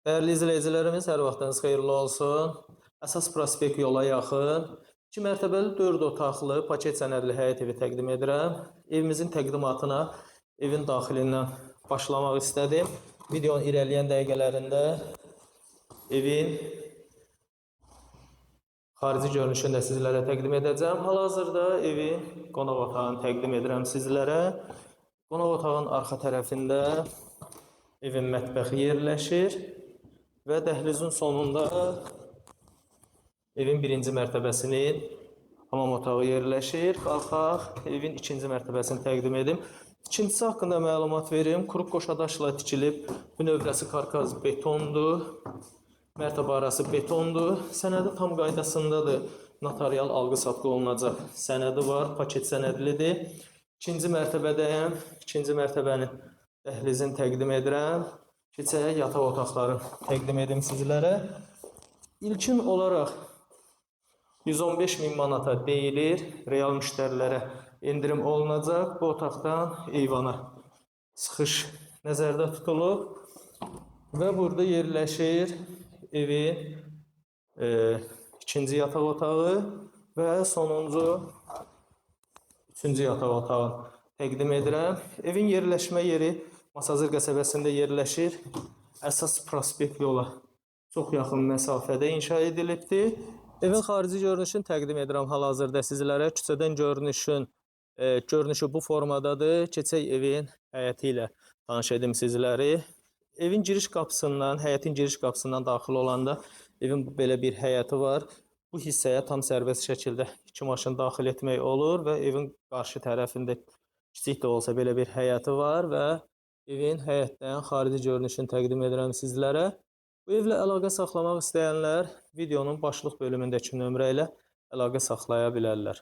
Dəyərli izləyicilərimiz, hər vaxtınız xeyirli olsun. Əsas prospekt yola yaxın 2 mərtəbəli 4 otaqlı paket sənədli həyət evi təqdim edirəm. Evimizin təqdimatına evin daxilindən başlamaq istədim. Videonun irəliləyən dəqiqələrində evin xarici görünüşünü də sizlərə təqdim edəcəm. Hal-hazırda evin qonaq otağını təqdim edirəm sizlərə. Qonaq otağın arxa tərəfində evin mətbəxi yerləşir. Və dəhlizin sonunda evin birinci mərtəbəsinin hamam otağı yerləşir. Qalxaq, evin ikinci mərtəbəsini təqdim edim. İkincisi haqqında məlumat verim. Kruq qoşadaşla tikilib, bünövrəsi karkaz betondur. Mərtəbə arası betondur. Sənədi tam qaydasındadır. Notarial alqı-satqı olunacaq sənədi var, paket sənədlidir. İkinci mərtəbədəyəm. İkinci mərtəbənin dəhlizini təqdim edirəm. Keçək yataq otaqları təqdim edim sizlərə. İlkin olaraq 115.000 manata deyilir. Real müştərilərə endirim olunacaq. Bu otaqdan eyvana çıxış nəzərdə tutulub. Və burada yerləşir evin ikinci yataq otağı və sonuncu üçüncü yataq otağını təqdim edirəm. Evin yerləşmə yeri Masazır qəsəbəsində yerləşir. Əsas prospekt yola çox yaxın məsafədə inşa edilibdir. Evin xarici görünüşünü təqdim edirəm hal-hazırda sizlərə. Küçədən görünüşü bu formadadır. Keçək evin həyəti ilə tanış edim sizləri. Evin giriş qapısından, həyətin giriş qapısından daxil olanda evin belə bir həyəti var. Bu hissəyə tam sərbəst şəkildə 2 maşın daxil etmək olur və evin qarşı tərəfində kiçik də olsa belə bir həyəti var və evin həyətdən xarici görünüşünü təqdim edirəm sizlərə. Bu evlə əlaqə saxlamaq istəyənlər videonun başlıq bölümündəki nömrə ilə əlaqə saxlaya bilərlər.